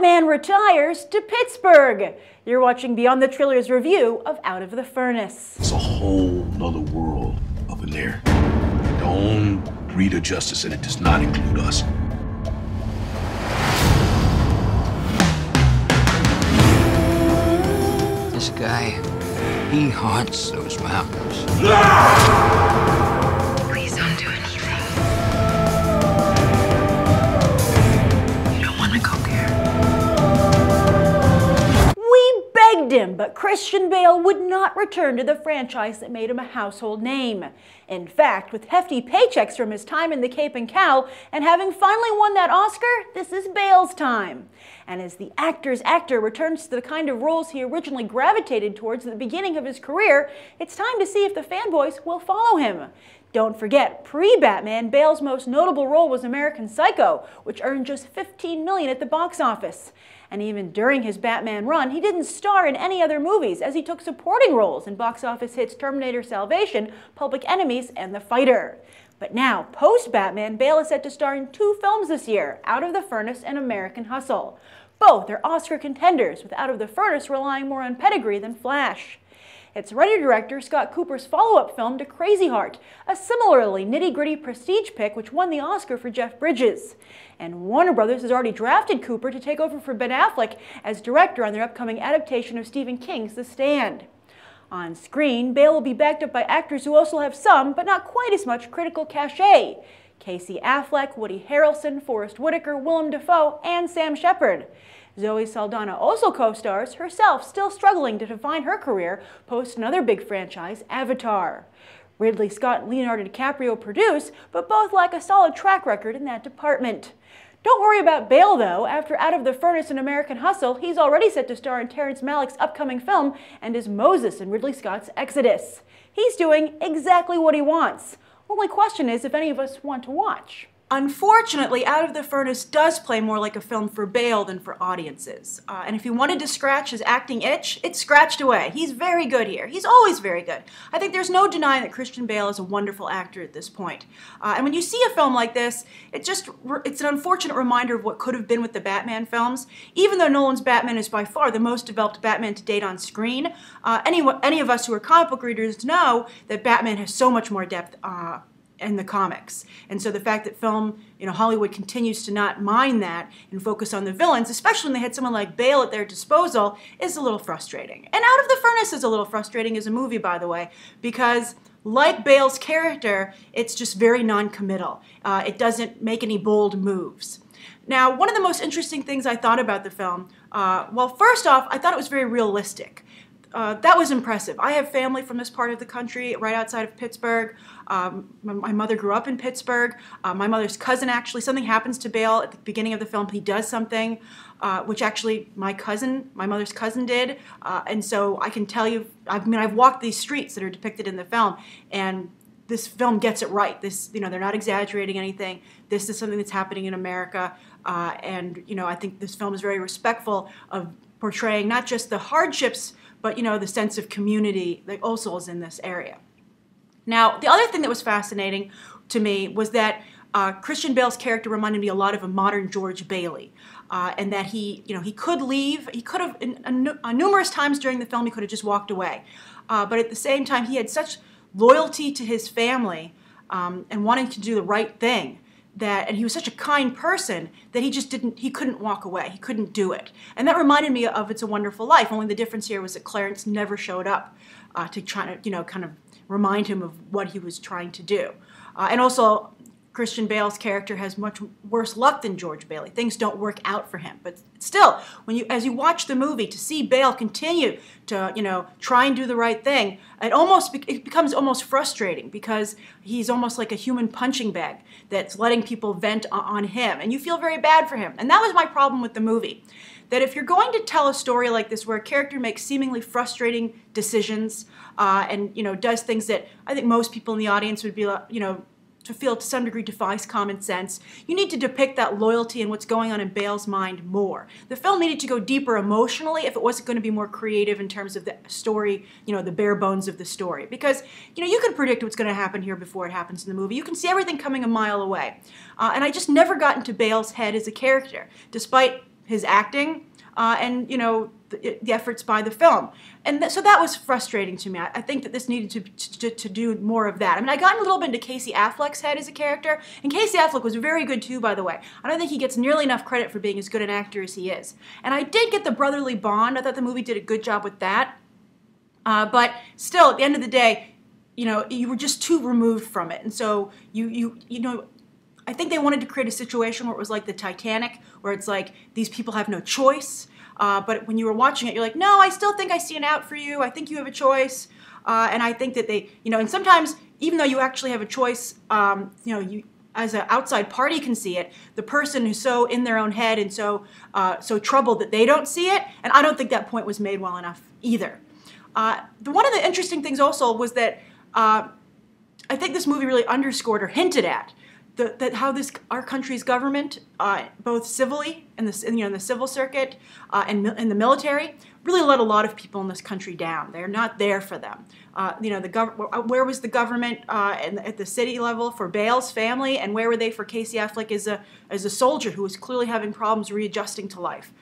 Batman retires to Pittsburgh. You're watching Beyond the Trailers review of Out of the Furnace. It's a whole nother world up in there. The own breed of justice, and it does not include us. This guy, he haunts those mountains. Please don't do anything. You don't want to go there. We begged him, but Christian Bale would not return to the franchise that made him a household name. In fact, with hefty paychecks from his time in The Cape and Cowl, and having finally won that Oscar, this is Bale's time. And as the actor's actor returns to the kind of roles he originally gravitated towards at the beginning of his career, it's time to see if the fanboys will follow him. Don't forget, pre-Batman, Bale's most notable role was American Psycho, which earned just $15 million at the box office. And even during his Batman run, he didn't star in any other movies, as he took supporting roles in box office hits Terminator Salvation, Public Enemies, and The Fighter. But now, post-Batman, Bale is set to star in 2 films this year, Out of the Furnace and American Hustle. Both are Oscar contenders, with Out of the Furnace relying more on pedigree than flash. It's writer-director Scott Cooper's follow-up film to Crazy Heart, a similarly nitty-gritty prestige pick which won the Oscar for Jeff Bridges. And Warner Brothers has already drafted Cooper to take over for Ben Affleck as director on their upcoming adaptation of Stephen King's The Stand. On screen, Bale will be backed up by actors who also have some, but not quite as much, critical cachet. Casey Affleck, Woody Harrelson, Forest Whitaker, Willem Dafoe, and Sam Shepard. Zoe Saldana also co-stars, herself still struggling to define her career post another big franchise, Avatar. Ridley Scott and Leonardo DiCaprio produce, but both lack a solid track record in that department. Don't worry about Bale, though. After Out of the Furnace and American Hustle, he's already set to star in Terrence Malick's upcoming film and is Moses in Ridley Scott's Exodus. He's doing exactly what he wants. Only question is if any of us want to watch. Unfortunately, Out of the Furnace does play more like a film for Bale than for audiences. And if he wanted to scratch his acting itch, it's scratched away. He's very good here. He's always very good. I think there's no denying that Christian Bale is a wonderful actor at this point. And when you see a film like this, it's an unfortunate reminder of what could have been with the Batman films. Even though Nolan's Batman is by far the most developed Batman to date on screen, any of us who are comic book readers know that Batman has so much more depth in the comics. And so the fact that Hollywood continues to not mind that and focus on the villains, especially when they had someone like Bale at their disposal, is a little frustrating. And Out of the Furnace is a little frustrating as a movie, by the way, because like Bale's character, it's just very non-committal. It doesn't make any bold moves. Now, one of the most interesting things I thought about the film, well, first off, I thought it was very realistic. That was impressive. I have family from this part of the country, right outside of Pittsburgh. My mother grew up in Pittsburgh. My mother's cousin, actually, something happens to Bale at the beginning of the film. He does something, which actually my mother's cousin did. And so I can tell you, I've walked these streets that are depicted in the film, and this film gets it right. They're not exaggerating anything. This is something that's happening in America. And I think this film is very respectful of portraying not just the hardships, but the sense of community that also is in this area. Now, the other thing that was fascinating to me was that Christian Bale's character reminded me a lot of a modern George Bailey, and that he could leave. He could have, numerous times during the film, he could have just walked away. But at the same time, he had such loyalty to his family and wanting to do the right thing, and he was such a kind person that he couldn't walk away. He couldn't do it. And that reminded me of It's a Wonderful Life, only the difference here was that Clarence never showed up to try to, kind of remind him of what he was trying to do. And also, Christian Bale's character has much worse luck than George Bailey. Things don't work out for him. But still, as you watch the movie, to see Bale continue to, try and do the right thing, it becomes almost frustrating because he's almost like a human punching bag that's letting people vent on him. And you feel very bad for him. And that was my problem with the movie. That if you're going to tell a story like this where a character makes seemingly frustrating decisions and, does things that I think most people in the audience would be, to feel to some degree defies common sense, you need to depict that loyalty and what's going on in Bale's mind more. The film needed to go deeper emotionally if it wasn't going to be more creative in terms of the story, the bare bones of the story. Because, you can predict what's going to happen here before it happens in the movie. You can see everything coming a mile away. And I just never got into Bale's head as a character, despite his acting and, you know, the efforts by the film. And so that was frustrating to me. I think that this needed to do more of that. I mean, I got a little bit into Casey Affleck's head as a character, and Casey Affleck was very good too, by the way. I don't think he gets nearly enough credit for being as good an actor as he is. And I did get the brotherly bond. I thought the movie did a good job with that. But still, at the end of the day, you know, you were just too removed from it. And so, you know, I think they wanted to create a situation where it was like the Titanic, where it's like these people have no choice. But when you were watching it, you're like, no, I still think I see an out for you. I think you have a choice. And I think that they, you know, and sometimes even though you actually have a choice, you know, you as an outside party can see it, the person who's so in their own head and so troubled that they don't see it. And I don't think that point was made well enough either. One of the interesting things also was that I think this movie really underscored or hinted at that how our country's government, both civilly in the civil circuit and in the military, really let a lot of people in this country down. They're not there for them. You know, where was the government at the city level for Bale's family, and where were they for Casey Affleck as a soldier who was clearly having problems readjusting to life?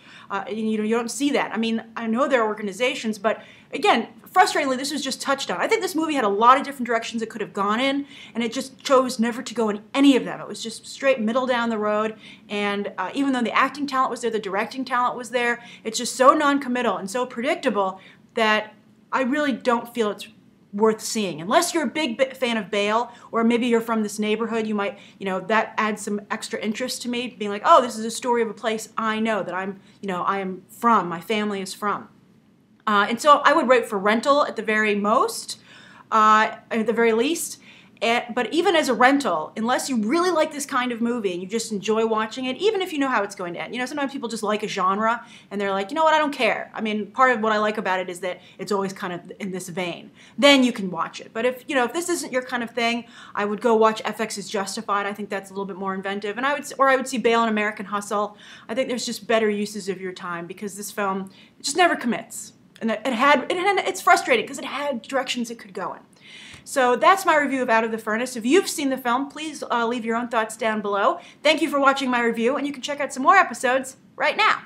You know, you don't see that. I mean, I know there are organizations, but again, frustratingly, this was just touched on. I think this movie had a lot of different directions it could have gone in, and it just chose never to go in any of them. It was just straight middle down the road, and even though the acting talent was there, the directing talent was there, it's just so non-committal and so predictable that I really don't feel it's worth seeing. Unless you're a big fan of Bale, or maybe you're from this neighborhood, you might, you know, that adds some extra interest to me, being like, oh, this is a story of a place I know that I'm, you know, I am from, my family is from. And so I would wait for rental at the very most, at the very least. But even as a rental, unless you really like this kind of movie and you just enjoy watching it, even if you know how it's going to end. You know, sometimes people just like a genre and they're like, you know what, I don't care. I mean, part of what I like about it is that it's always kind of in this vein. Then you can watch it. But if, you know, if this isn't your kind of thing, I would go watch FX's Justified. I think that's a little bit more inventive. And I would see Bale and American Hustle. I think there's just better uses of your time, because this film just never commits. And it's frustrating because it had directions it could go in. So that's my review of Out of the Furnace. If you've seen the film, please leave your own thoughts down below. Thank you for watching my review, and you can check out some more episodes right now.